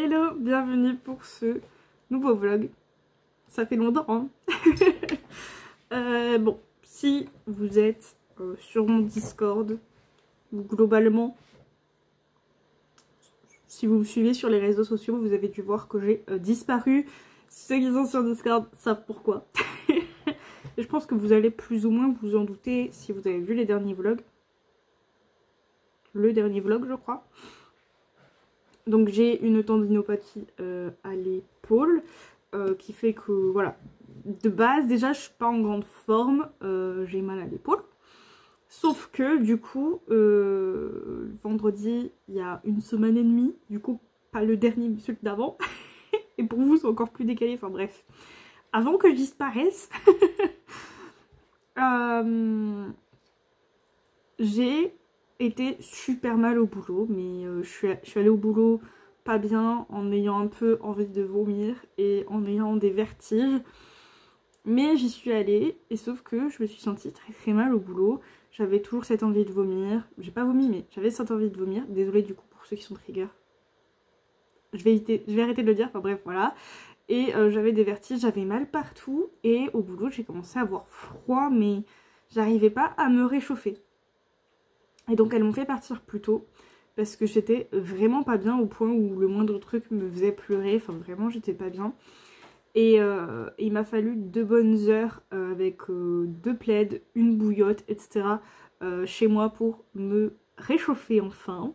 Hello, bienvenue pour ce nouveau vlog. Ça fait longtemps hein. Bon, si vous êtes sur mon Discord, ou globalement, si vous me suivez sur les réseaux sociaux, vous avez dû voir que j'ai disparu. Ceux qui sont sur Discord savent pourquoi. Et je pense que vous allez plus ou moins vous en douter si vous avez vu les derniers vlogs. Le dernier vlog je crois. Donc j'ai une tendinopathie à l'épaule qui fait que voilà, de base déjà je suis pas en grande forme, j'ai mal à l'épaule. Sauf que du coup vendredi il y a une semaine et demie, du coup pas le dernier mais celui d'avant. Et pour vous c'est encore plus décalé, enfin bref. Avant que je disparaisse, j'ai été super mal au boulot, mais je suis allée au boulot pas bien, en ayant un peu envie de vomir et en ayant des vertiges. Mais j'y suis allée, et sauf que je me suis sentie très mal au boulot. J'avais toujours cette envie de vomir. J'ai pas vomi, mais j'avais cette envie de vomir. Désolée du coup pour ceux qui sont trigger. Je vais arrêter de le dire, enfin bref, voilà. Et j'avais des vertiges, j'avais mal partout. Et au boulot, j'ai commencé à avoir froid, mais j'arrivais pas à me réchauffer. Et donc elles m'ont fait partir plus tôt parce que j'étais vraiment pas bien au point où le moindre truc me faisait pleurer. Enfin vraiment j'étais pas bien. Et il m'a fallu 2 bonnes heures avec 2 plaids, une bouillotte, etc. Chez moi pour me réchauffer enfin.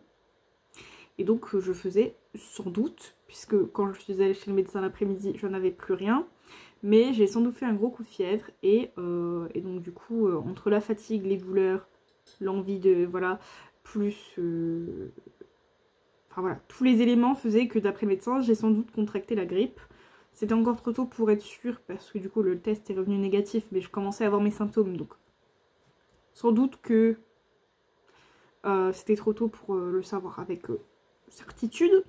Et donc je faisais sans doute, puisque quand je suis allée chez le médecin l'après-midi je n'avais plus rien. Mais j'ai sans doute fait un gros coup de fièvre et donc du coup entre la fatigue, les douleurs, l'envie de voilà, plus enfin voilà, tous les éléments faisaient que d'après le médecin j'ai sans doute contracté la grippe. C'était encore trop tôt pour être sûre parce que du coup le test est revenu négatif, mais je commençais à avoir mes symptômes, donc sans doute que c'était trop tôt pour le savoir avec certitude.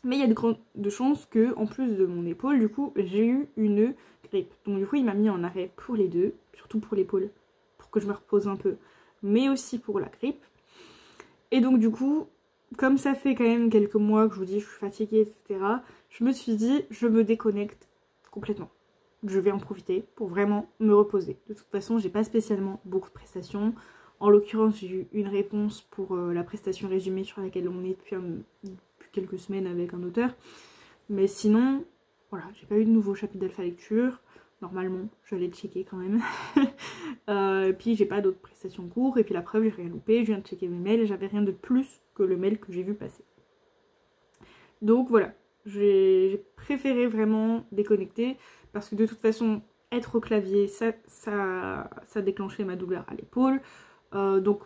Mais il y a de grandes chances que, en plus de mon épaule, du coup, j'ai eu une grippe. Donc du coup, il m'a mis en arrêt pour les deux, surtout pour l'épaule, pour que je me repose un peu, mais aussi pour la grippe. Et donc du coup, comme ça fait quand même quelques mois que je vous dis je suis fatiguée, etc., je me suis dit, je me déconnecte complètement. Je vais en profiter pour vraiment me reposer. De toute façon, j'ai pas spécialement beaucoup de prestations. En l'occurrence, j'ai eu une réponse pour la prestation résumée sur laquelle on est depuis quelques semaines avec un auteur. Mais sinon, voilà, j'ai pas eu de nouveau chapitre d'alpha lecture. Normalement, je vais le checker quand même. Et puis j'ai pas d'autres prestations en cours. Et puis la preuve, j'ai rien loupé. Je viens de checker mes mails et j'avais rien de plus que le mail que j'ai vu passer. Donc voilà, j'ai préféré vraiment déconnecter. Parce que de toute façon, être au clavier, ça déclenchait ma douleur à l'épaule. Donc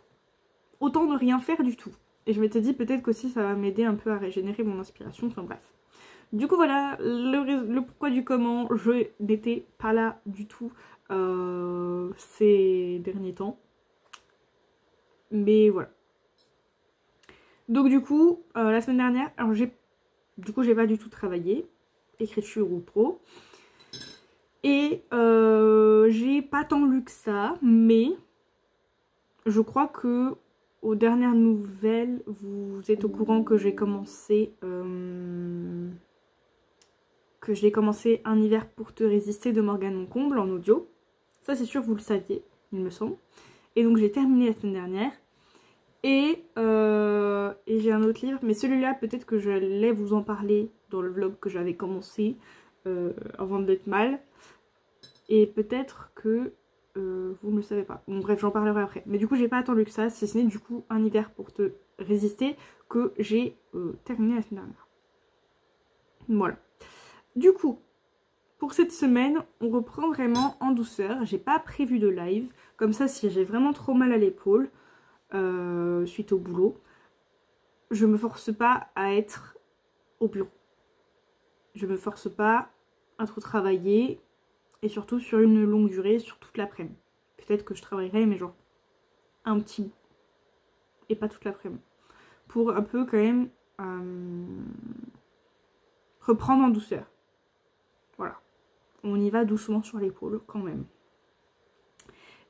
autant ne rien faire du tout. Et je m'étais dit peut-être qu'aussi ça va m'aider un peu à régénérer mon inspiration. Enfin bref. Du coup voilà, le pourquoi du comment, je n'étais pas là du tout ces derniers temps. Mais voilà. Donc du coup, la semaine dernière, alors j'ai pas du tout travaillé, écriture ou pro. Et j'ai pas tant lu que ça, mais je crois que aux dernières nouvelles, vous êtes au courant que j'ai commencé Un hiver pour te résister de Morgane Moncomble en audio. Ça c'est sûr vous le saviez, il me semble. Et donc j'ai terminé la semaine dernière. Et j'ai un autre livre, mais celui-là peut-être que je j'allais vous en parler dans le vlog que j'avais commencé avant d'être mal. Et peut-être que vous ne le savez pas. Bon bref, j'en parlerai après. Mais du coup j'ai pas attendu que ça, si ce n'est du coup Un hiver pour te résister que j'ai terminé la semaine dernière. Voilà. Du coup, pour cette semaine, on reprend vraiment en douceur. J'ai pas prévu de live. Comme ça, si j'ai vraiment trop mal à l'épaule suite au boulot, je me force pas à être au bureau. Je me force pas à trop travailler. Et surtout sur une longue durée, sur toute l'après-midi. Peut-être que je travaillerai, mais genre un petit bout. Et pas toute l'après-midi. Pour un peu quand même reprendre en douceur. Voilà. On y va doucement sur l'épaule quand même.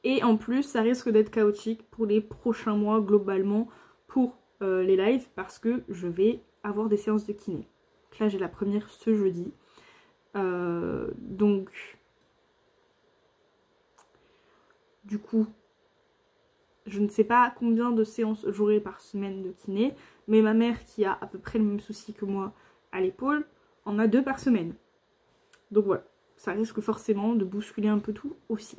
Et en plus, ça risque d'être chaotique pour les prochains mois globalement pour les lives. Parce que je vais avoir des séances de kiné. Donc là j'ai la première ce jeudi. Donc du coup je ne sais pas combien de séances j'aurai par semaine de kiné, mais ma mère qui a à peu près le même souci que moi à l'épaule en a 2 par semaine. Donc voilà, ça risque forcément de bousculer un peu tout aussi.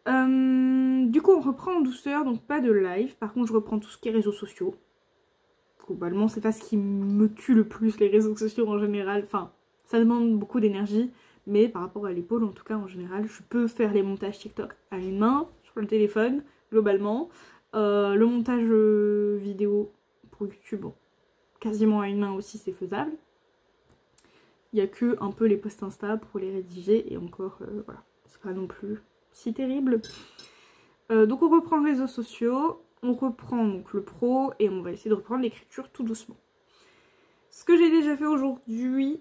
Du coup on reprend en douceur, donc pas de live. Par contre je reprends tout ce qui est réseaux sociaux. Globalement c'est pas ce qui me tue le plus, les réseaux sociaux en général. Enfin ça demande beaucoup d'énergie, mais par rapport à l'épaule en tout cas en général je peux faire les montages TikTok à une main sur le téléphone globalement. Le montage vidéo pour YouTube, bon, quasiment à une main aussi c'est faisable. Il n'y a que un peu les posts Insta pour les rédiger et encore voilà, c'est pas non plus si terrible. Donc on reprend les réseaux sociaux, on reprend donc le pro et on va essayer de reprendre l'écriture tout doucement. Ce que j'ai déjà fait aujourd'hui,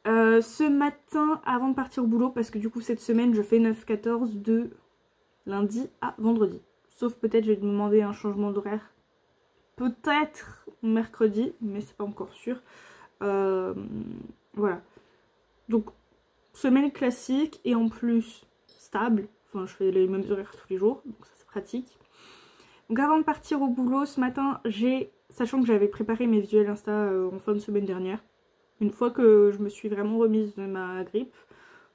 ce matin avant de partir au boulot, parce que du coup cette semaine je fais 9-14 de lundi à vendredi. Sauf peut-être je vais demander un changement d'horaire, peut-être mercredi, mais c'est pas encore sûr. Voilà. Donc semaine classique et en plus stable. Enfin je fais les mêmes horaires tous les jours, donc ça c'est pratique. Donc avant de partir au boulot ce matin, sachant que j'avais préparé mes visuels Insta en fin de semaine dernière, une fois que je me suis vraiment remise de ma grippe,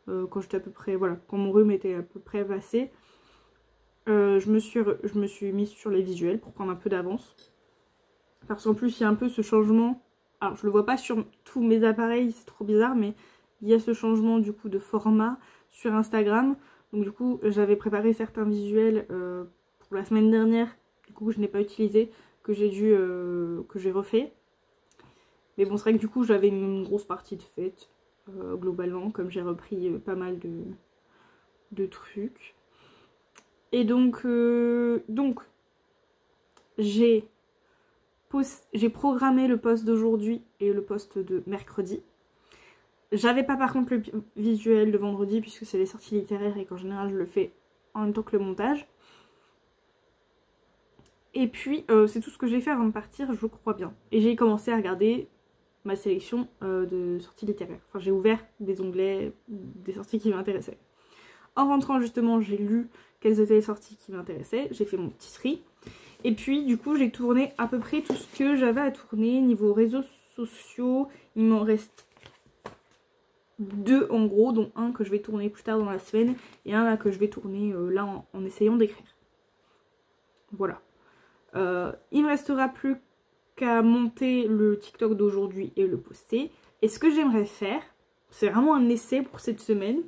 quand j'étais à peu près, voilà, quand mon rhume était à peu près passé, je me suis mise sur les visuels pour prendre un peu d'avance. Parce qu'en plus il y a un peu ce changement, alors je le vois pas sur tous mes appareils, c'est trop bizarre, mais il y a ce changement du coup de format sur Instagram. Donc du coup j'avais préparé certains visuels pour la semaine dernière, du coup que je n'ai pas utilisé, que j'ai refait. Mais bon c'est vrai que du coup j'avais une grosse partie de fête globalement, comme j'ai repris pas mal de trucs. Et donc j'ai programmé le post d'aujourd'hui et le post de mercredi. J'avais pas par contre le visuel de vendredi puisque c'est les sorties littéraires et qu'en général je le fais en même temps que le montage. Et puis c'est tout ce que j'ai fait avant de partir, je crois bien. Et j'ai commencé à regarder ma sélection de sorties littéraires. Enfin j'ai ouvert des onglets, des sorties qui m'intéressaient. En rentrant justement j'ai lu quelles étaient les sorties qui m'intéressaient, j'ai fait mon petit tri. Et puis du coup j'ai tourné à peu près tout ce que j'avais à tourner niveau réseaux sociaux. Il m'en reste 2 en gros, dont un que je vais tourner plus tard dans la semaine et un là que je vais tourner là en essayant d'écrire. Voilà. Il me restera plus qu'à monter le TikTok d'aujourd'hui et le poster. Et ce que j'aimerais faire, c'est vraiment un essai pour cette semaine,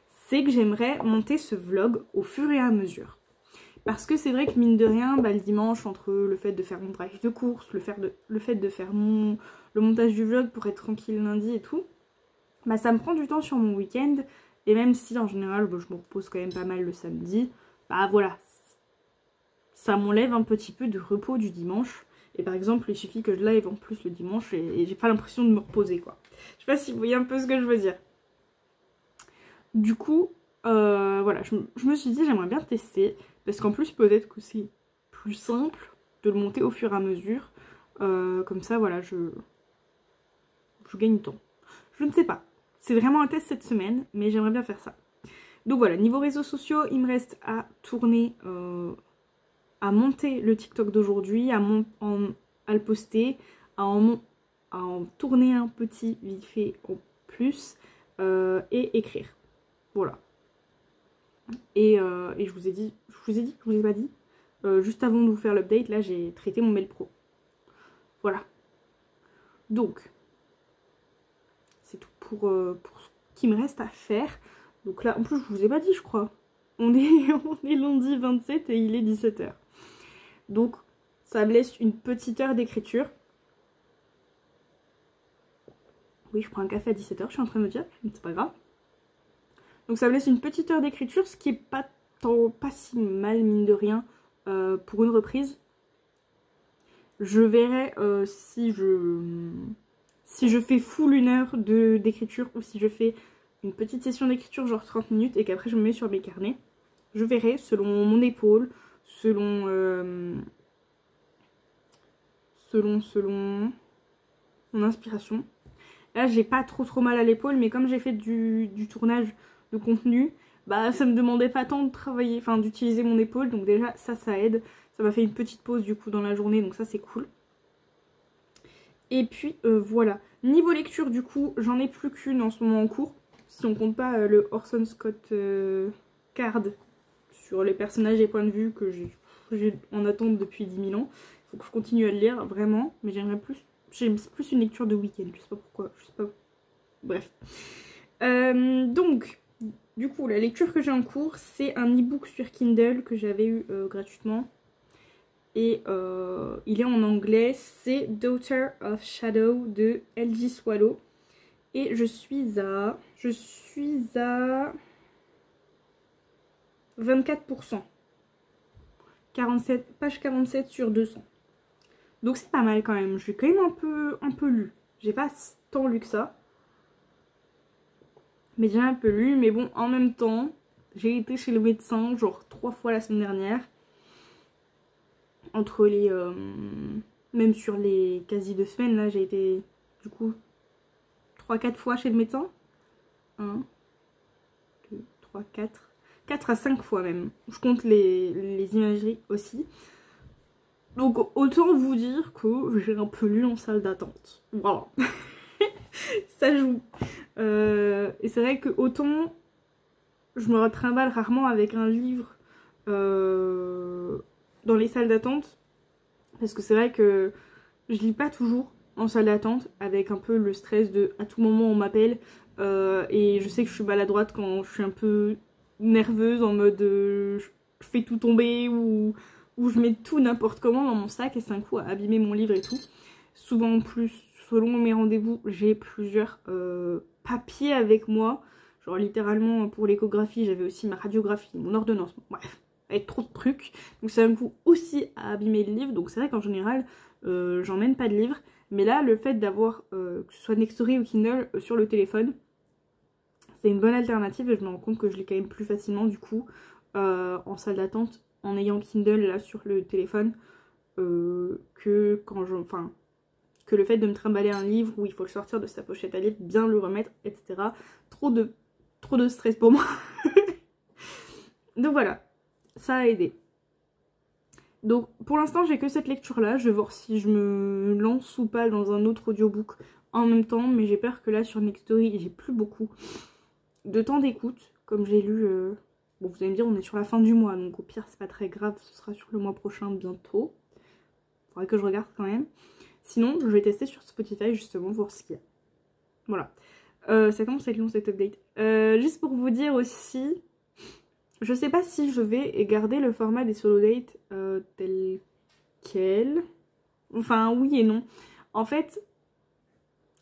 c'est que j'aimerais monter ce vlog au fur et à mesure. Parce que c'est vrai que mine de rien, bah, le dimanche, entre le fait de faire mon drive de course, le fait de faire le montage du vlog pour être tranquille lundi et tout, bah, ça me prend du temps sur mon week-end. Et même si en général bah, je me repose quand même pas mal le samedi, bah voilà, ça m'enlève un petit peu de repos du dimanche. Et par exemple, il suffit que je live en plus le dimanche et j'ai pas l'impression de me reposer quoi. Je sais pas si vous voyez un peu ce que je veux dire. Du coup, voilà, je me suis dit j'aimerais bien tester. Parce qu'en plus peut-être que c'est plus simple de le monter au fur et à mesure. Comme ça voilà, je gagne du temps. Je ne sais pas. C'est vraiment un test cette semaine, mais j'aimerais bien faire ça. Donc voilà, niveau réseaux sociaux, il me reste à tourner, à monter le TikTok d'aujourd'hui, à le poster, à en tourner un petit vite fait en plus et écrire. Voilà. Et je vous ai pas dit, juste avant de vous faire l'update, là j'ai traité mon mail pro. Voilà. Donc, c'est tout pour ce qui me reste à faire. Donc là, en plus je vous ai pas dit je crois. On est lundi 27 et il est 17 h. Donc, ça me laisse une petite heure d'écriture. Oui, je prends un café à 17 h, je suis en train de me dire, c'est pas grave. Donc ça me laisse une petite heure d'écriture, ce qui est pas si mal mine de rien pour une reprise. Je verrai si je fais full 1 heure d'écriture ou si je fais une petite session d'écriture genre 30 minutes et qu'après je me mets sur mes carnets. Je verrai selon mon épaule, selon selon mon inspiration. Là, j'ai pas trop mal à l'épaule, mais comme j'ai fait du tournage de contenu, bah ça me demandait pas tant de travailler, enfin d'utiliser mon épaule, donc déjà ça aide. Ça m'a fait une petite pause du coup dans la journée, donc ça c'est cool. Et puis voilà. Niveau lecture du coup, j'en ai plus qu'une en ce moment en cours, si on compte pas le Orson Scott Card sur les personnages et points de vue que j'ai en attente depuis 10 000 ans. Il faut que je continue à le lire, vraiment, mais j'aimerais plus... J'aime plus une lecture de week-end, je sais pas pourquoi, je sais pas... Bref. Donc, du coup, la lecture que j'ai en cours, c'est un e-book sur Kindle que j'avais eu gratuitement. Et il est en anglais, c'est Daughter of Shadow de L.J. Swallow. Et je suis à 24%. 47, page 47 sur 200. Donc c'est pas mal quand même. J'ai quand même un peu lu. J'ai pas tant lu que ça. Mais j'ai un peu lu. Mais bon, en même temps, j'ai été chez le médecin genre 3 fois la semaine dernière. Entre les... même sur les quasi 2 semaines, là, j'ai été du coup 3-4 fois chez le médecin. 1, 2, 3, 4. 4 à 5 fois même. Je compte les imageries aussi. Donc autant vous dire que j'ai un peu lu en salle d'attente. Voilà. Ça joue. Et c'est vrai que autant je me retrimballe rarement avec un livre dans les salles d'attente. Parce que c'est vrai que je lis pas toujours en salle d'attente avec un peu le stress de à tout moment on m'appelle. Et je sais que je suis maladroite quand je suis un peu nerveuse en mode je fais tout tomber ou je mets tout n'importe comment dans mon sac et c'est un coup à abîmer mon livre et tout. Souvent en plus, selon mes rendez-vous, j'ai plusieurs papiers avec moi. Genre littéralement pour l'échographie, j'avais aussi ma radiographie, mon ordonnance, bref, avec trop de trucs. Donc c'est un coup aussi à abîmer le livre. Donc c'est vrai qu'en général, j'emmène pas de livre. Mais là, le fait d'avoir, que ce soit Nextory ou Kindle sur le téléphone, c'est une bonne alternative et je me rends compte que je lis quand même plus facilement du coup en salle d'attente en ayant Kindle là sur le téléphone que quand que le fait de me trimballer un livre où il faut le sortir de sa pochette à livre, bien le remettre, etc. Trop de stress pour moi. Donc voilà, ça a aidé. Donc pour l'instant j'ai que cette lecture là, je vais voir si je me lance ou pas dans un autre audiobook en même temps, mais j'ai peur que là sur Nextory j'ai plus beaucoup de temps d'écoute, comme j'ai lu, bon vous allez me dire on est sur la fin du mois, donc au pire c'est pas très grave, ce sera sur le mois prochain bientôt, faudrait que je regarde quand même, sinon je vais tester sur Spotify justement, voir ce qu'il y a, voilà. Ça commence à être long cette update, juste pour vous dire aussi, je sais pas si je vais garder le format des solo dates tel quel, enfin oui et non, en fait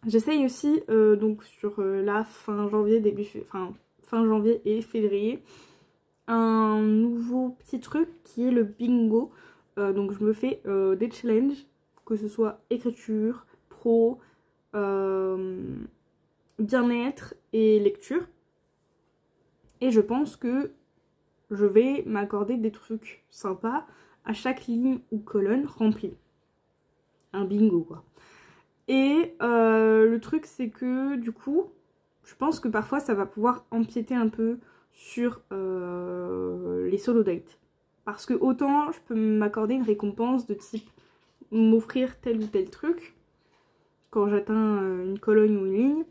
j'essaye aussi donc sur la fin janvier, fin janvier et février, un nouveau petit truc qui est le bingo. Donc je me fais des challenges, que ce soit écriture, pro, bien-être et lecture. Et je pense que je vais m'accorder des trucs sympas à chaque ligne ou colonne remplie. Un bingo quoi. Et le truc c'est que du coup, je pense que parfois ça va pouvoir empiéter un peu sur les solo dates. Parce que autant je peux m'accorder une récompense de type m'offrir tel ou tel truc quand j'atteins une colonne ou une ligne.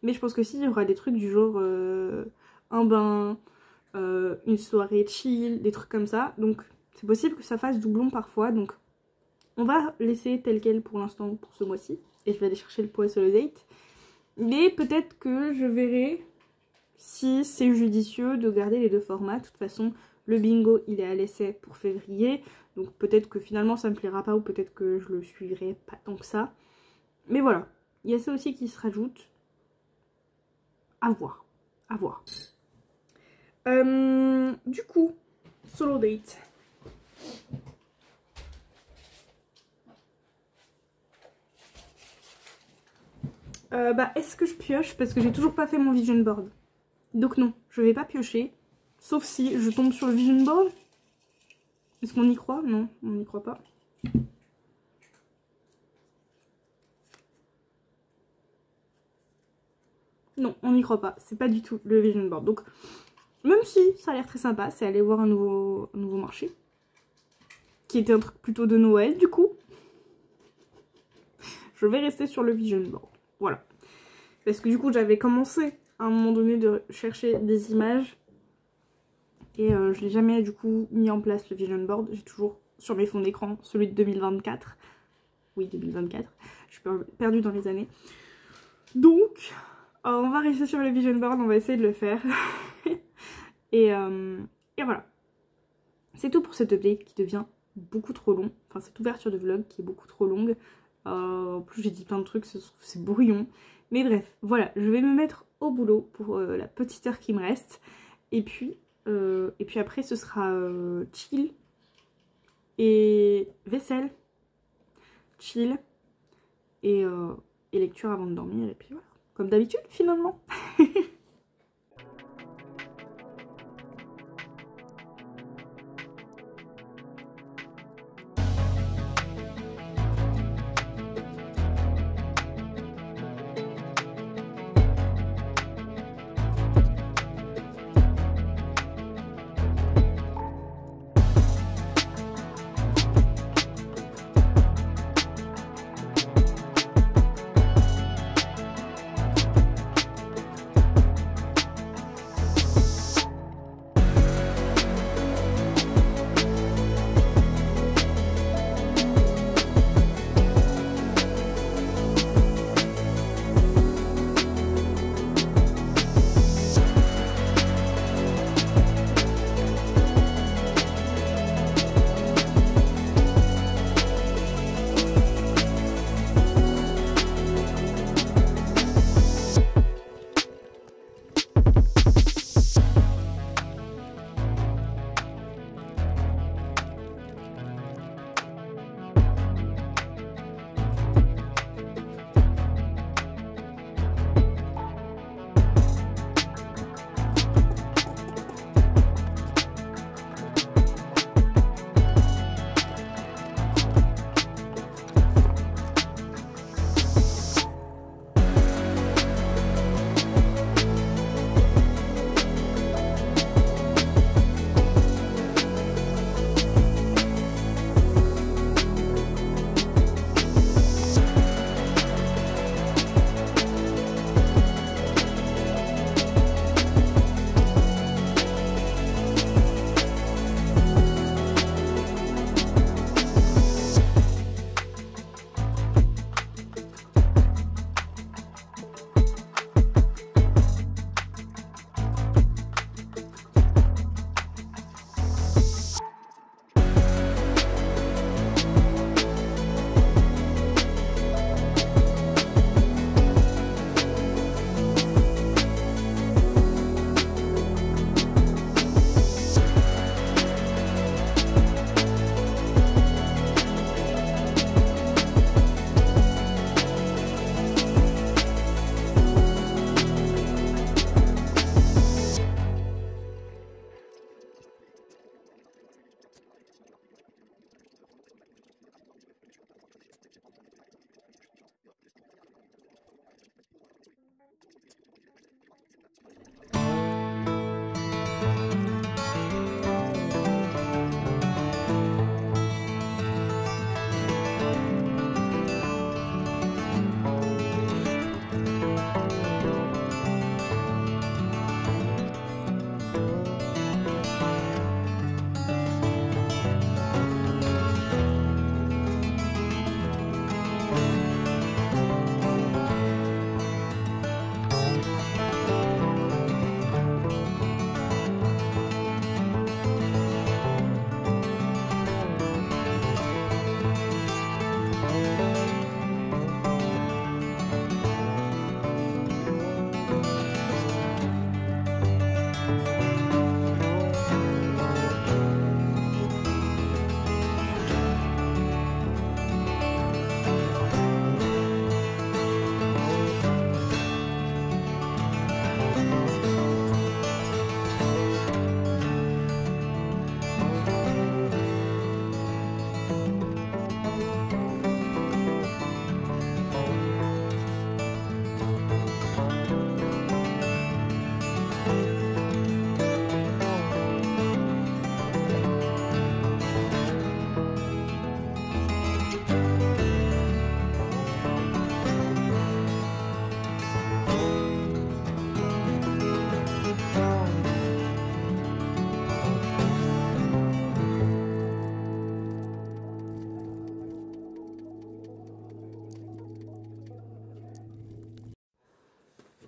Mais je pense que si il y aura des trucs du genre un bain, une soirée chill, des trucs comme ça. Donc c'est possible que ça fasse doublon parfois. Donc on va laisser tel quel pour l'instant pour ce mois-ci. Et je vais aller chercher le poids sur le date. Mais peut-être que je verrai si c'est judicieux de garder les deux formats. De toute façon, le bingo, il est à l'essai pour février. Donc peut-être que finalement ça me plaira pas ou peut-être que je le suivrai pas tant que ça. Mais voilà, il y a ça aussi qui se rajoute. À voir. À voir. Du coup, solo date. Est-ce que je pioche? Parce que j'ai toujours pas fait mon vision board. Donc non, je vais pas piocher. Sauf si je tombe sur le vision board. Est-ce qu'on y croit? Non, on n'y croit pas. Non, on n'y croit pas. C'est pas du tout le vision board. Donc, même si ça a l'air très sympa, c'est aller voir un nouveau marché. Qui était un truc plutôt de Noël, du coup. Je vais rester sur le vision board. Voilà. Parce que du coup, j'avais commencé à un moment donné de chercher des images. Et je l'ai jamais du coup mis en place le vision board. J'ai toujours sur mes fonds d'écran celui de 2024. Oui, 2024. Je suis perdue dans les années. Donc, on va rester sur le vision board. On va essayer de le faire. et voilà. C'est tout pour cet update qui devient beaucoup trop long. Enfin, cette ouverture de vlog qui est beaucoup trop longue. En plus, j'ai dit plein de trucs, c'est brouillon. Mais bref, voilà. Je vais me mettre au boulot pour la petite heure qui me reste. Et puis après, ce sera chill et vaisselle, chill et lecture avant de dormir. Et puis voilà, comme d'habitude finalement.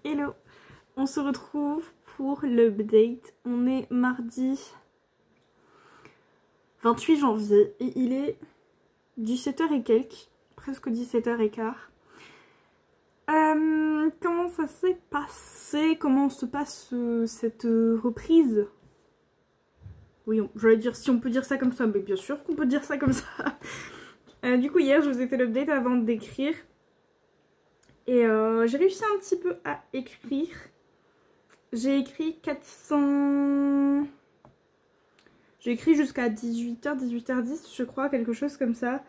Hello, on se retrouve pour l'update. On est mardi 28 janvier et il est 17h et quelques, presque 17h15. Comment ça s'est passé? Comment se passe cette reprise? Oui, j'allais dire si on peut dire ça comme ça, mais bien sûr qu'on peut dire ça comme ça. Du coup, hier, je vous ai fait l'update avant d'écrire. Et j'ai réussi un petit peu à écrire. J'ai écrit 400... J'ai écrit jusqu'à 18h, 18h10, je crois, quelque chose comme ça.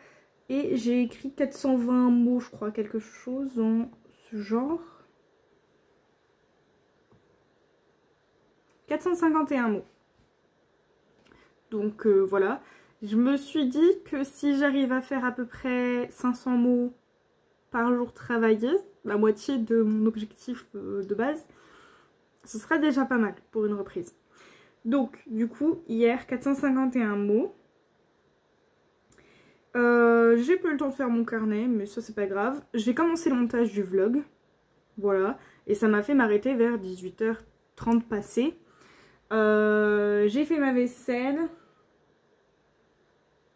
Et j'ai écrit 420 mots, je crois, quelque chose en ce genre. 451 mots. Donc voilà. Je me suis dit que si j'arrive à faire à peu près 500 mots par jour travaillé, la moitié de mon objectif de base, ce sera déjà pas mal pour une reprise. Donc, du coup, hier, 451 mots. J'ai pas eu le temps de faire mon carnet, mais ça c'est pas grave. J'ai commencé le montage du vlog, voilà, et ça m'a fait m'arrêter vers 18h30 passé. J'ai fait ma vaisselle.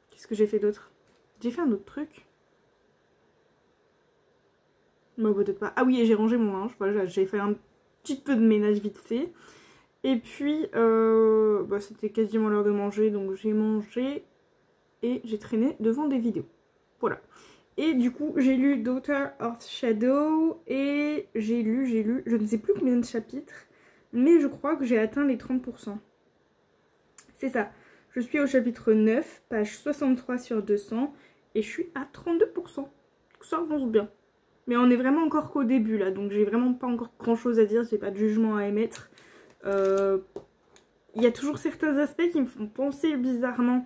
Qu'est-ce que j'ai fait d'autre? J'ai fait un autre truc. Bah, peut-être pas. Ah oui, et j'ai rangé mon linge. Voilà, j'ai fait un petit peu de ménage vite fait. Et puis, bah, c'était quasiment l'heure de manger, donc j'ai mangé et j'ai traîné devant des vidéos. Voilà. Et du coup, j'ai lu Daughter of Shadow et j'ai lu, je ne sais plus combien de chapitres, mais je crois que j'ai atteint les 30%. C'est ça. Je suis au chapitre 9, page 63 sur 200 et je suis à 32%. Donc ça avance bien. Mais on est vraiment encore qu'au début là, donc j'ai vraiment pas encore grand chose à dire, j'ai pas de jugement à émettre. Il y a toujours certains aspects qui me font penser bizarrement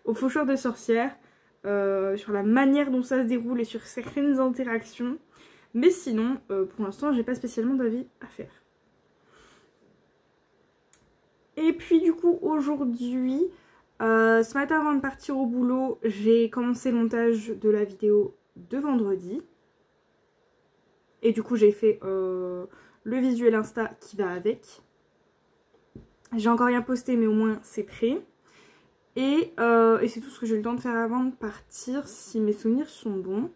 au Faucheur de sorcières, sur la manière dont ça se déroule et sur certaines interactions. Mais sinon, pour l'instant, j'ai pas spécialement d'avis à faire. Et puis du coup, aujourd'hui, ce matin avant de partir au boulot, j'ai commencé le montage de la vidéo de vendredi. Et du coup, j'ai fait le visuel Insta qui va avec. J'ai encore rien posté, mais au moins c'est prêt. Et c'est tout ce que j'ai eu le temps de faire avant de partir, si mes souvenirs sont bons.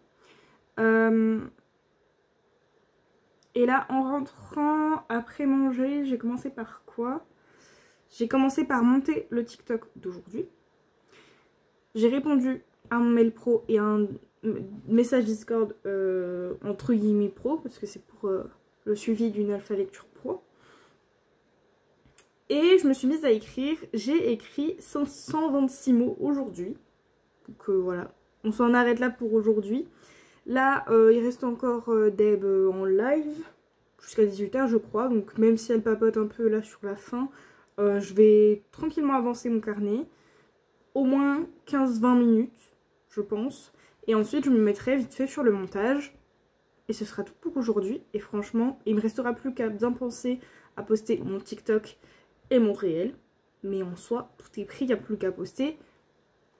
Et là, en rentrant, après manger, j'ai commencé par quoi? J'ai commencé par monter le TikTok d'aujourd'hui. J'ai répondu à mon mail pro et à un message Discord entre guillemets pro, parce que c'est pour le suivi d'une alpha lecture pro. Et je me suis mise à écrire. J'ai écrit 526 mots aujourd'hui. Donc voilà, on s'en arrête là pour aujourd'hui. Là, il reste encore Deb en live jusqu'à 18h je crois. Donc même si elle papote un peu là sur la fin, je vais tranquillement avancer mon carnet. Au moins 15-20 minutes, je pense. Et ensuite, je me mettrai vite fait sur le montage. Et ce sera tout pour aujourd'hui. Et franchement, il me restera plus qu'à bien penser à poster mon TikTok et mon réel. Mais en soi, tout est pris, il n'y a plus qu'à poster.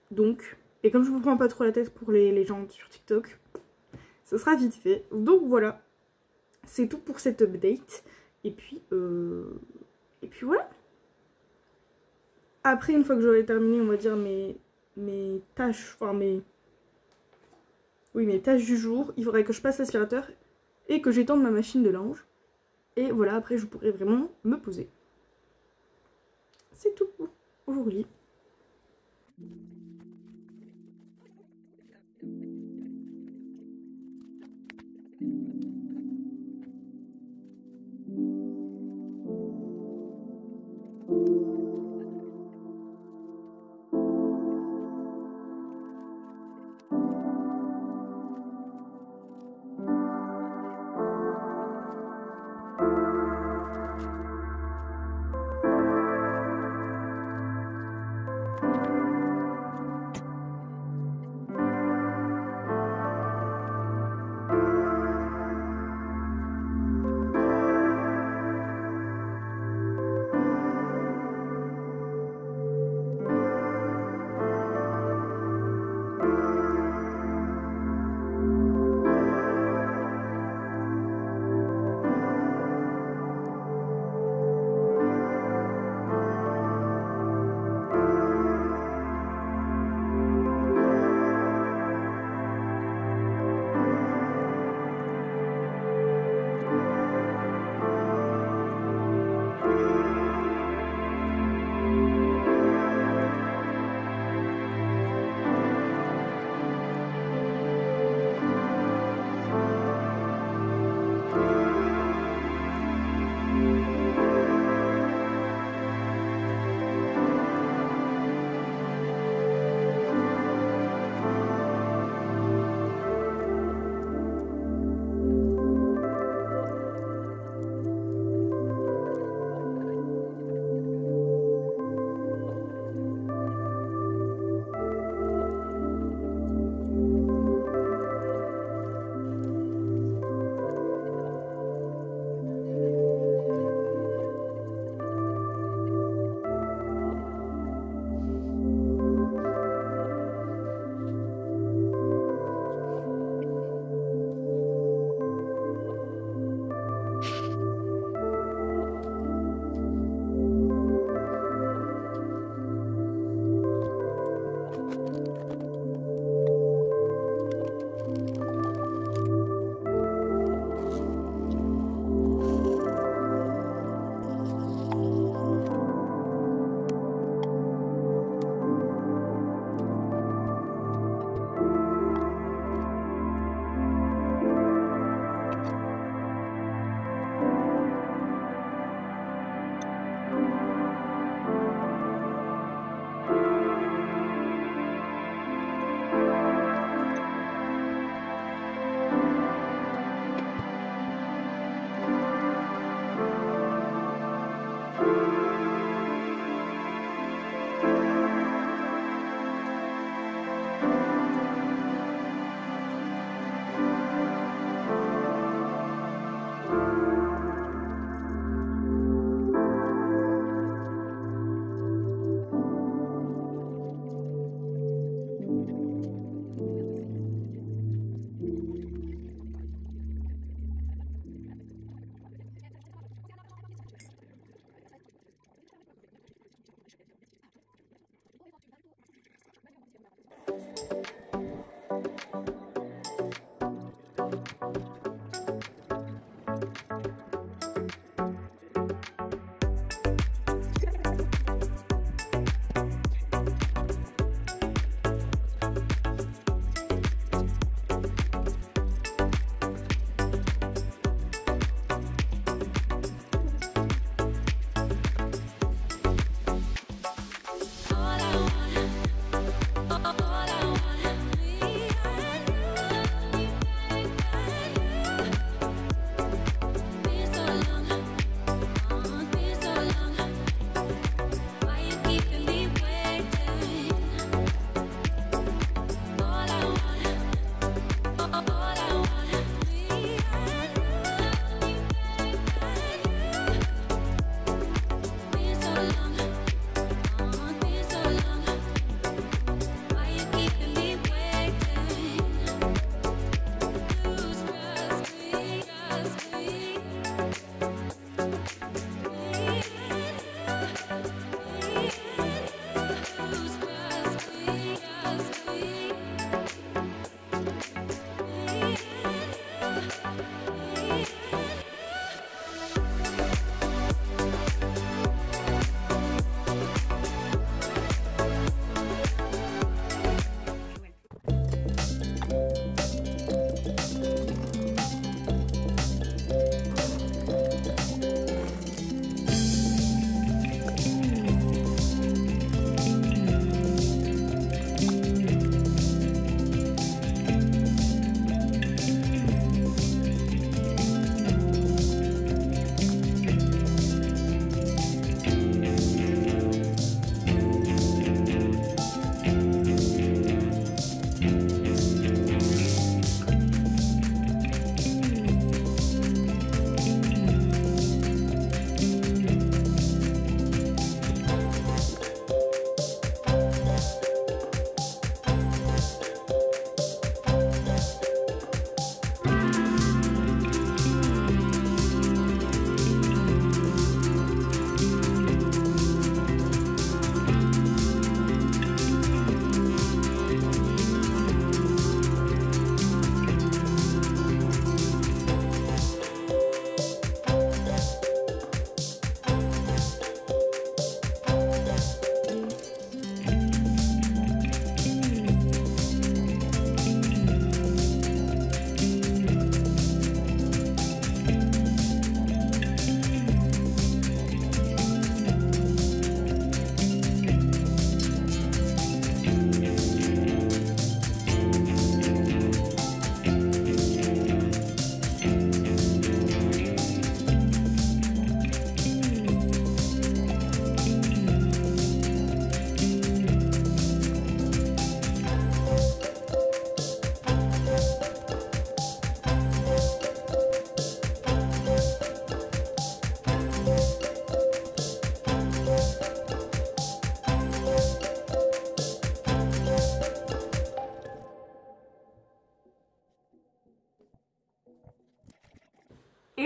Donc, et comme je ne me prends pas trop la tête pour les gens sur TikTok, ça sera vite fait. Donc voilà, c'est tout pour cette update. Et puis voilà. Après, une fois que j'aurai terminé, on va dire mes tâches, enfin mes tâches du jour, il faudrait que je passe l'aspirateur et que j'étende ma machine de linge. Et voilà, après je pourrai vraiment me poser. C'est tout pour aujourd'hui.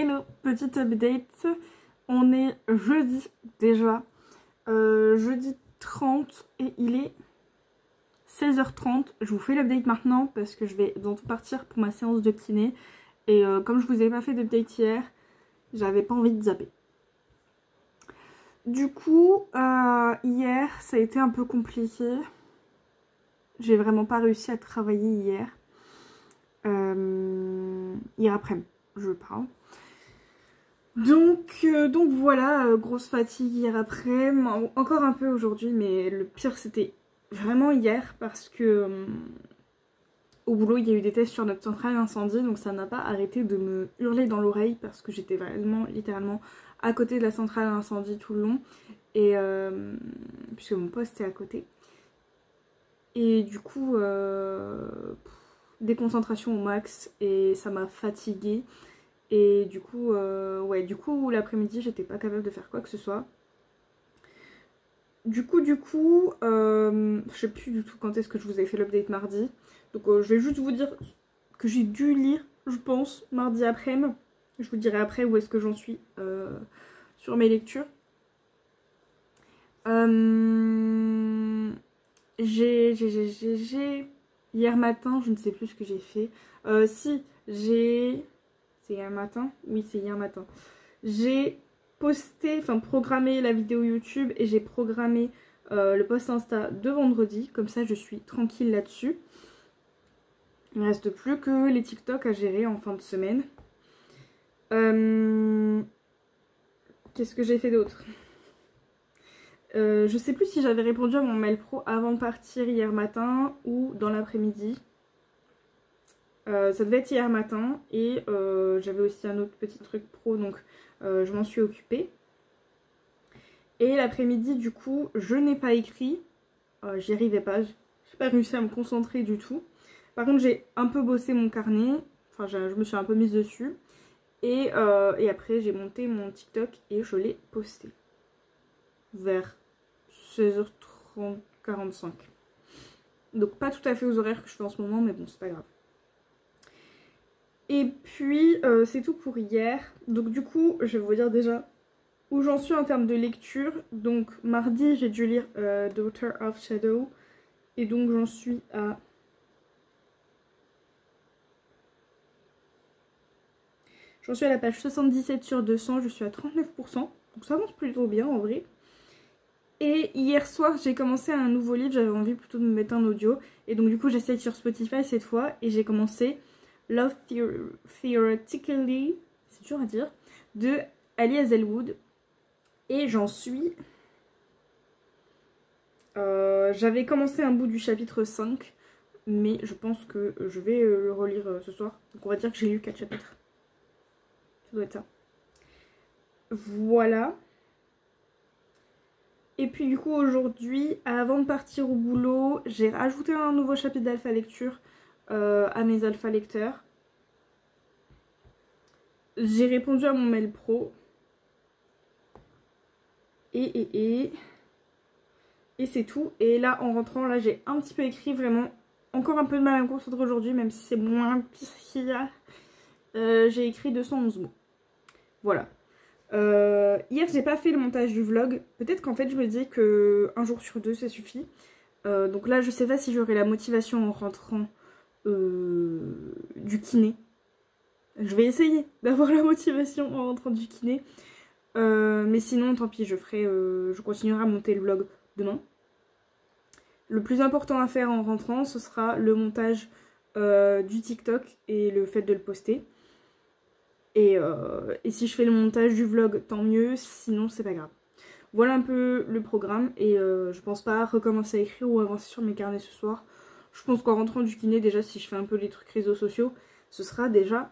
Hello, petite update, on est jeudi déjà, jeudi 30 et il est 16h30. Je vous fais l'update maintenant parce que je vais bientôt partir pour ma séance de kiné et comme je vous ai pas fait d'update hier, j'avais pas envie de zapper. Du coup, hier ça a été un peu compliqué, j'ai vraiment pas réussi à travailler hier, hier après-midi je parle. Donc voilà, grosse fatigue hier après, encore un peu aujourd'hui, mais le pire c'était vraiment hier parce que au boulot il y a eu des tests sur notre centrale incendie, donc ça n'a pas arrêté de me hurler dans l'oreille parce que j'étais vraiment littéralement à côté de la centrale incendie tout le long, et puisque mon poste est à côté. Et du coup, déconcentration au max et ça m'a fatiguée. Et du coup, l'après-midi, j'étais pas capable de faire quoi que ce soit. Du coup, je sais plus du tout quand est-ce que je vous ai fait l'update mardi. Donc je vais juste vous dire que j'ai dû lire, je pense, mardi après-midi. Je vous dirai après où est-ce que j'en suis sur mes lectures. Hier matin, je ne sais plus ce que j'ai fait. C'est hier matin? Oui, c'est hier matin. J'ai programmé la vidéo YouTube et j'ai programmé le post Insta de vendredi. Comme ça, je suis tranquille là-dessus. Il ne reste plus que les TikTok à gérer en fin de semaine. Qu'est-ce que j'ai fait d'autre? Je sais plus si j'avais répondu à mon mail pro avant de partir hier matin ou dans l'après-midi. Ça devait être hier matin et j'avais aussi un autre petit truc pro, donc je m'en suis occupée. Et l'après-midi du coup je n'ai pas écrit, j'y arrivais pas, j'ai pas réussi à me concentrer du tout. Par contre j'ai un peu bossé mon carnet, enfin je me suis un peu mise dessus. Et après j'ai monté mon TikTok et je l'ai posté vers 16h30, 45. Donc pas tout à fait aux horaires que je fais en ce moment, mais bon c'est pas grave. Et puis c'est tout pour hier. Donc du coup je vais vous dire déjà où j'en suis en termes de lecture. Donc mardi j'ai dû lire Daughter of Shadow. Et donc j'en suis à... J'en suis à la page 77 sur 200, je suis à 39%. Donc ça avance plutôt bien en vrai. Et hier soir j'ai commencé un nouveau livre, j'avais envie plutôt de me mettre un audio. Et donc du coup j'essaye sur Spotify cette fois et j'ai commencé Love Theoretically, c'est dur à dire, de Ali Hazelwood. Et j'en suis... j'avais commencé un bout du chapitre 5, mais je pense que je vais le relire ce soir. Donc on va dire que j'ai lu 4 chapitres. Ça doit être ça. Voilà. Et puis du coup aujourd'hui, avant de partir au boulot, j'ai rajouté un nouveau chapitre d'alpha lecture à mes alpha lecteurs. J'ai répondu à mon mail pro. Et c'est tout. Et là en rentrant, là j'ai un petit peu écrit, vraiment encore un peu de mal à me concentrer aujourd'hui, même si c'est moins pire qu'hier. J'ai écrit 211 mots. Voilà. Hier j'ai pas fait le montage du vlog. Peut-être qu'en fait je me dis que un jour sur deux ça suffit. Donc là je sais pas si j'aurai la motivation en rentrant du kiné. Je vais essayer d'avoir la motivation en rentrant du kiné. Mais sinon tant pis, je continuerai à monter le vlog demain. Le plus important à faire en rentrant ce sera le montage du TikTok et le fait de le poster. Et si je fais le montage du vlog, tant mieux, sinon c'est pas grave. Voilà un peu le programme et je pense pas recommencer à écrire ou avancer sur mes carnets ce soir. Je pense qu'en rentrant du kiné, déjà si je fais un peu les trucs réseaux sociaux, ce sera déjà...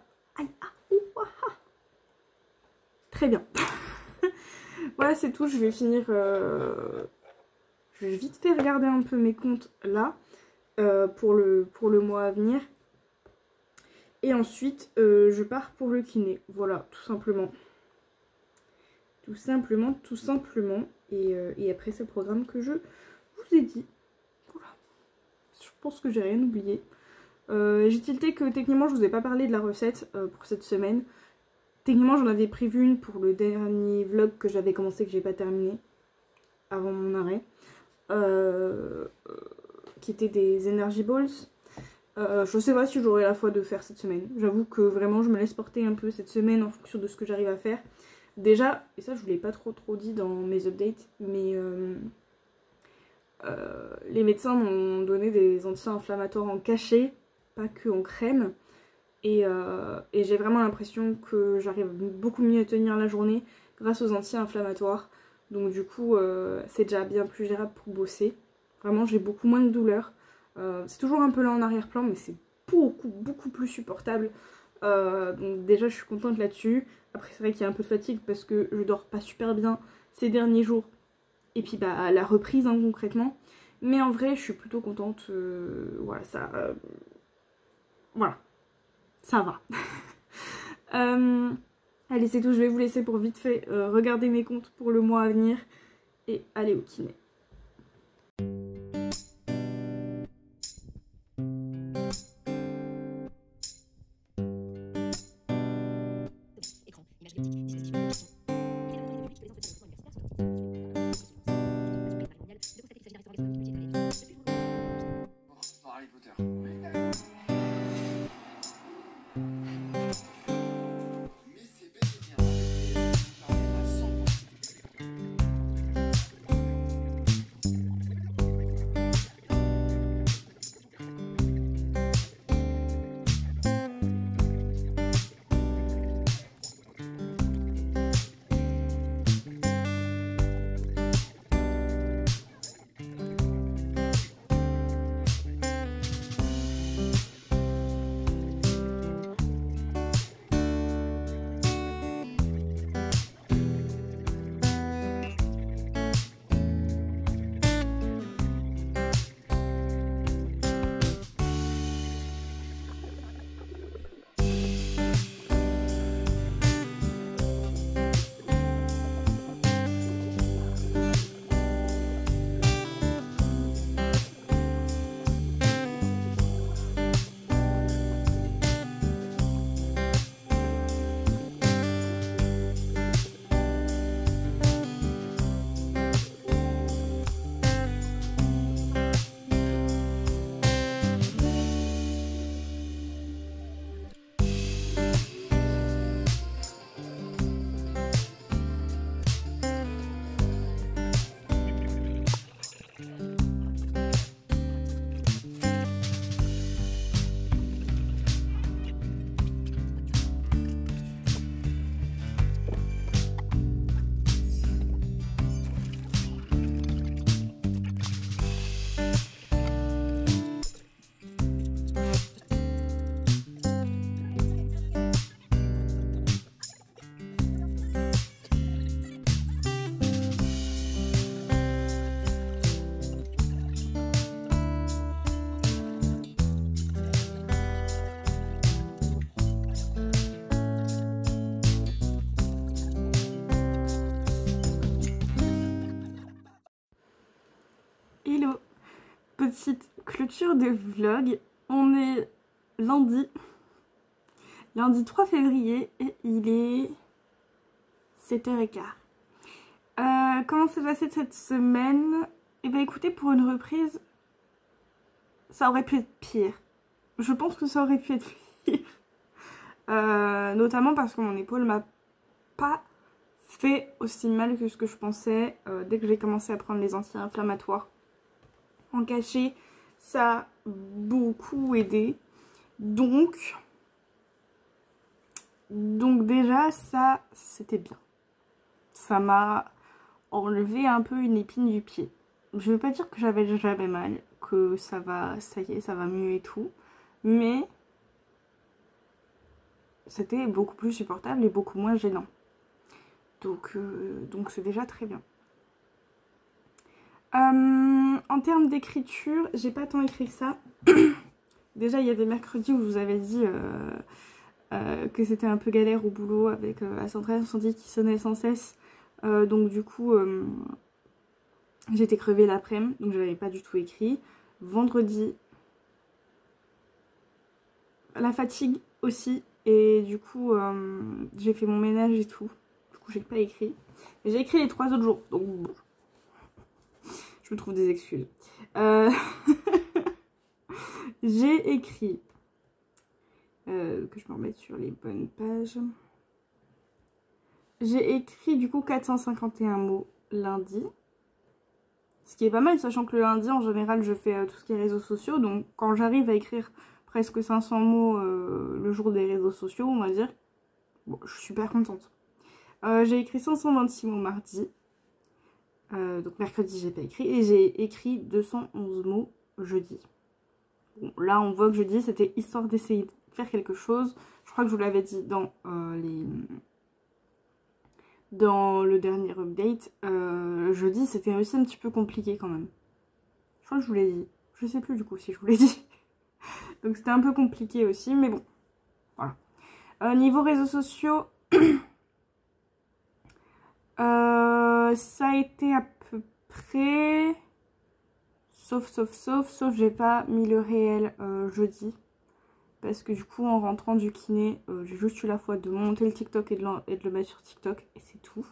Très bien. Voilà c'est tout, je vais finir... Je vais vite fait regarder un peu mes comptes là pour le mois à venir. Et ensuite, je pars pour le kiné. Voilà, tout simplement. Tout simplement. Et après, c'est le programme que je vous ai dit. Voilà. Je pense que j'ai rien oublié. J'ai tilté que techniquement, je vous ai pas parlé de la recette pour cette semaine. Techniquement, j'en avais prévu une pour le dernier vlog que j'avais commencé, que j'ai pas terminé avant mon arrêt, qui était des Energy Balls. Je sais pas si j'aurai la foi de faire cette semaine. J'avoue que vraiment je me laisse porter un peu cette semaine en fonction de ce que j'arrive à faire. Déjà, et ça je vous l'ai pas trop dit dans mes updates, mais les médecins m'ont donné des anti-inflammatoires en cachet, pas que en crème. Et j'ai vraiment l'impression que j'arrive beaucoup mieux à tenir la journée grâce aux anti-inflammatoires. Donc du coup, c'est déjà bien plus gérable pour bosser. Vraiment, j'ai beaucoup moins de douleurs. C'est toujours un peu là en arrière-plan, mais c'est beaucoup plus supportable. Donc déjà, je suis contente là-dessus. Après, c'est vrai qu'il y a un peu de fatigue parce que je dors pas super bien ces derniers jours. Et puis, bah, la reprise, hein, concrètement. Mais en vrai, je suis plutôt contente. Voilà, ça... voilà. Ça va. Allez, c'est tout. Je vais vous laisser pour vite fait regarder mes comptes pour le mois à venir et aller au kiné. Harry Potter. Hello, petite clôture de vlog. On est lundi 3 février et il est 7h15. Comment s'est passé cette semaine? Eh bien écoutez, pour une reprise, ça aurait pu être pire. Je pense que ça aurait pu être pire. Notamment parce que mon épaule m'a pas fait aussi mal que ce que je pensais dès que j'ai commencé à prendre les anti-inflammatoires en cachet. Ça a beaucoup aidé. Donc déjà ça c'était bien. Ça m'a enlevé un peu une épine du pied. Je veux pas dire que j'avais jamais mal, que ça y est, ça va mieux et tout, mais c'était beaucoup plus supportable et beaucoup moins gênant. Donc c'est déjà très bien. En termes d'écriture, j'ai pas tant écrit que ça. Déjà, il y a des mercredis où je vous avais dit que c'était un peu galère au boulot avec la centrale incendie qui sonnait sans cesse. Donc du coup, j'étais crevée l'après-midi, donc je n'avais pas du tout écrit. Vendredi, la fatigue aussi Et du coup, j'ai fait mon ménage et tout. Du coup, j'ai pas écrit. J'ai écrit les 3 autres jours. Donc, bon. Je me trouve des excuses. J'ai écrit... que je me remette sur les bonnes pages. J'ai écrit du coup 451 mots lundi. Ce qui est pas mal, sachant que le lundi, en général, je fais tout ce qui est réseaux sociaux. Donc, quand j'arrive à écrire presque 500 mots le jour des réseaux sociaux, on va dire, bon, je suis super contente. J'ai écrit 526 mots mardi. Donc, mercredi, j'ai pas écrit. Et j'ai écrit 211 mots jeudi. Bon, là, on voit que jeudi, c'était histoire d'essayer de faire quelque chose. Je crois que je vous l'avais dit dans le dernier update. Jeudi, c'était aussi un petit peu compliqué quand même. Je crois que je vous l'ai dit. Je sais plus du coup si je vous l'ai dit. Donc c'était un peu compliqué aussi, mais bon. Voilà. Niveau réseaux sociaux, ça a été à peu près... Sauf, j'ai pas mis le réel jeudi. Parce que du coup, en rentrant du kiné, j'ai juste eu la foi de monter le TikTok et de le mettre sur TikTok. Et c'est tout.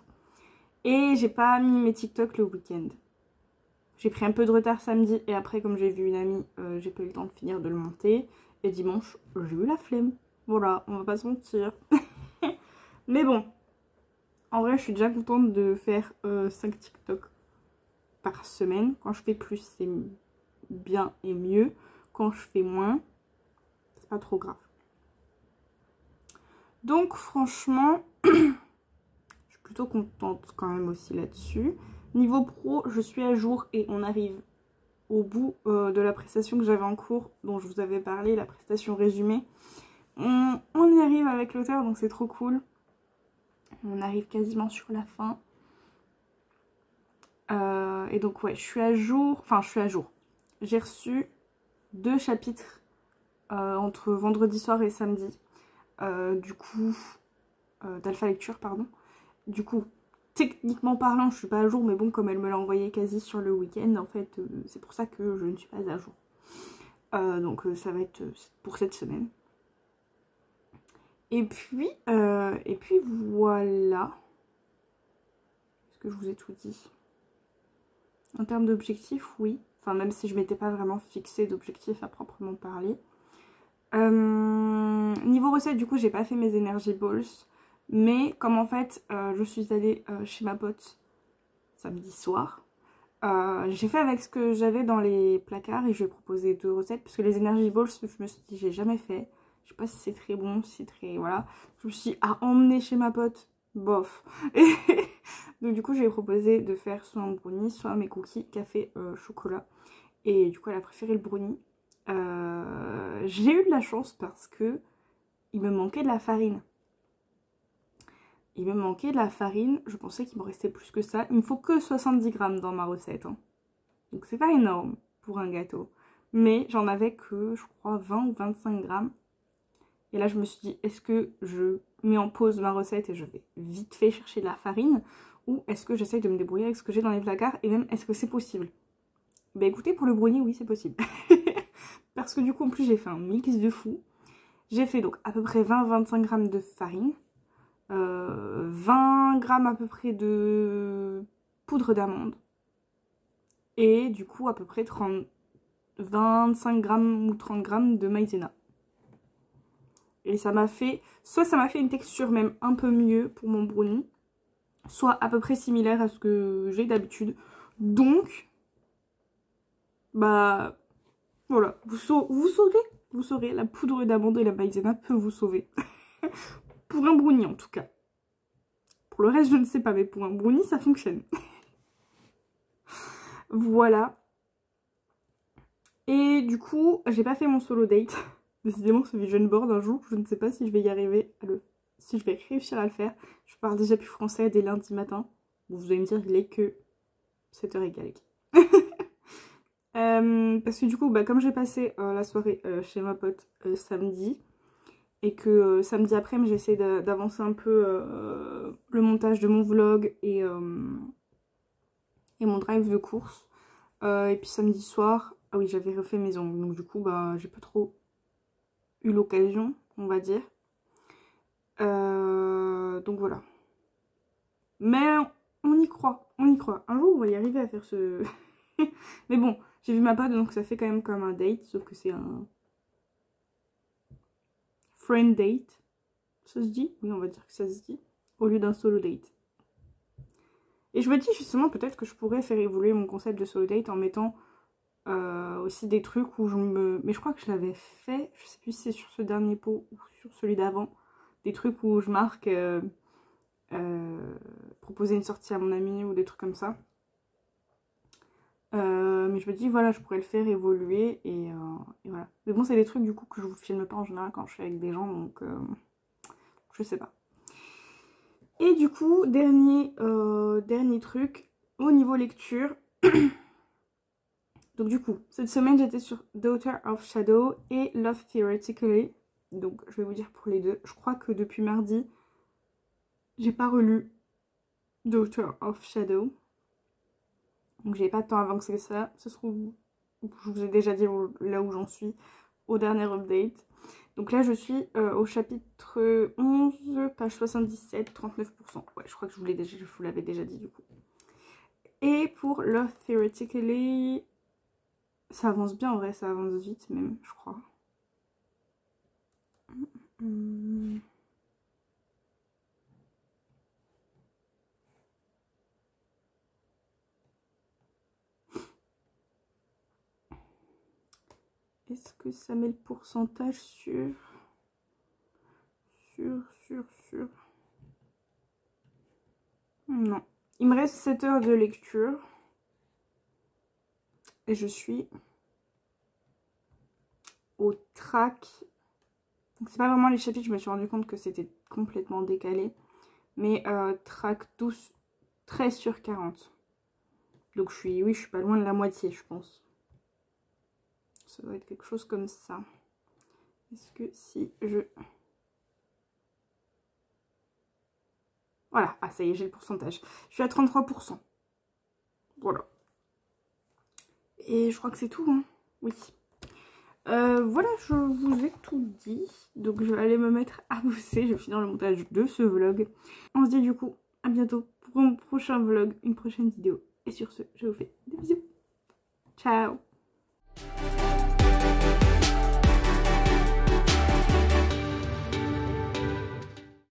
Et j'ai pas mis mes TikTok le week-end. J'ai pris un peu de retard samedi. Et après, comme j'ai vu une amie, j'ai pas eu le temps de finir de le monter. Et dimanche, j'ai eu la flemme. Voilà, on va pas se mentir. Mais bon. En vrai, je suis déjà contente de faire 5 TikTok par semaine. Quand je fais plus, c'est bien et mieux. Quand je fais moins, c'est pas trop grave. Donc franchement, je suis plutôt contente quand même aussi là-dessus. Niveau pro, je suis à jour et on arrive au bout de la prestation que j'avais en cours, dont je vous avais parlé, la prestation résumée. On y arrive avec l'auteur, donc c'est trop cool. On arrive quasiment sur la fin. Et donc ouais, je suis à jour. Enfin, je suis à jour. J'ai reçu 2 chapitres entre vendredi soir et samedi. Du coup, d'Alpha Lecture, pardon. Du coup, techniquement parlant, je suis pas à jour, mais bon, comme elle me l'a envoyé quasi sur le week-end, en fait, c'est pour ça que je ne suis pas à jour. Donc ça va être pour cette semaine. Et puis voilà. Est-ce que je vous ai tout dit? En termes d'objectifs, oui. Enfin, même si je m'étais pas vraiment fixé d'objectifs à proprement parler. Niveau recette, du coup, j'ai pas fait mes energy balls. Mais comme en fait, je suis allée chez ma pote samedi soir. J'ai fait avec ce que j'avais dans les placards et je lui ai proposé 2 recettes. Parce que les energy balls, je me suis dit, j'ai jamais fait. Je sais pas si c'est très bon, si c'est très... Voilà. Je me suis dit, à emmener chez ma pote, bof. Donc du coup, j'ai proposé de faire soit un brownie, soit mes cookies café chocolat. Et du coup, elle a préféré le brownie. J'ai eu de la chance parce que il me manquait de la farine. Il me manquait de la farine. Je pensais qu'il me restait plus que ça. Il me faut que 70 grammes dans ma recette. Hein. Donc c'est pas énorme pour un gâteau. Mais j'en avais que, je crois, 20 ou 25 grammes. Et là, je me suis dit, est-ce que je mets en pause ma recette et je vais vite fait chercher de la farine? Ou est-ce que j'essaye de me débrouiller avec ce que j'ai dans les placards? Et même, est-ce que c'est possible? Bah écoutez, pour le brownie, oui, c'est possible. Parce que du coup, en plus, j'ai fait un mix de fou. J'ai fait donc à peu près 20-25 grammes de farine. 20 grammes à peu près de poudre d'amande. Et du coup, à peu près 25 grammes ou 30 grammes de maïzena. Et ça m'a fait, soit ça m'a fait une texture même un peu mieux pour mon brownie, soit à peu près similaire à ce que j'ai d'habitude. Donc, bah, voilà, vous saurez, la poudre d'amande et la maïzena peut vous sauver. Pour un brownie en tout cas. Pour le reste, je ne sais pas, mais pour un brownie, ça fonctionne. Voilà. Et du coup, j'ai pas fait mon solo date. Décidément, ce vision board un jour, je ne sais pas si je vais y arriver si je vais réussir à le faire. Je parle déjà plus français dès lundi matin. Bon, vous allez me dire qu'il est que 7h quelques. Parce que du coup, bah, comme j'ai passé la soirée chez ma pote samedi, et que samedi après, j'essaie d'avancer un peu le montage de mon vlog et mon drive de course. Et puis samedi soir, ah oui, j'avais refait mes ongles, donc du coup, bah, j'ai pas trop eu l'occasion, on va dire. Donc voilà. Mais on y croit, on y croit. Un jour, on va y arriver à faire ce... Mais bon, j'ai vu ma pote, donc ça fait quand même comme un date, sauf que c'est un... friend date. Ça se dit? Oui, on va dire que ça se dit. Au lieu d'un solo date. Et je me dis justement peut-être que je pourrais faire évoluer mon concept de solo date en mettant aussi des trucs où je me... Mais je crois que je l'avais fait, je sais plus si c'est sur ce dernier pot ou sur celui d'avant. Des trucs où je marque proposer une sortie à mon ami ou des trucs comme ça. Mais je me dis voilà, je pourrais le faire évoluer et voilà. Mais bon, c'est des trucs du coup que je vous filme pas en général quand je suis avec des gens, donc je sais pas. Et du coup, dernier truc, au niveau lecture. Donc du coup, cette semaine j'étais sur Daughter of Shadow et Love Theoretically. Donc je vais vous dire pour les deux. Je crois que depuis mardi, j'ai pas relu Daughter of Shadow. Donc j'ai pas de temps avancé ça. Ça se trouve, je vous ai déjà dit là où j'en suis au dernier update. Donc là je suis au chapitre 11, page 77, 39%. Ouais, je crois que je vous l'avais déjà dit du coup. Et pour Love Theoretically, ça avance bien en vrai, ça avance vite même, je crois. Est-ce que ça met le pourcentage sur... Non. Il me reste 7 heures de lecture. Et je suis au track. Donc c'est pas vraiment les chapitres, je me suis rendu compte que c'était complètement décalé. Mais track 12, 13 sur 40. Donc je suis pas loin de la moitié, je pense. Ça doit être quelque chose comme ça. Est-ce que si je... Voilà, ah ça y est, j'ai le pourcentage. Je suis à 33%. Voilà. Et je crois que c'est tout, hein. Oui. Voilà, je vous ai tout dit. Donc je vais aller me mettre à bosser. Je vais finir le montage de ce vlog. On se dit du coup à bientôt pour un prochain vlog, une prochaine vidéo. Et sur ce, je vous fais des bisous. Ciao.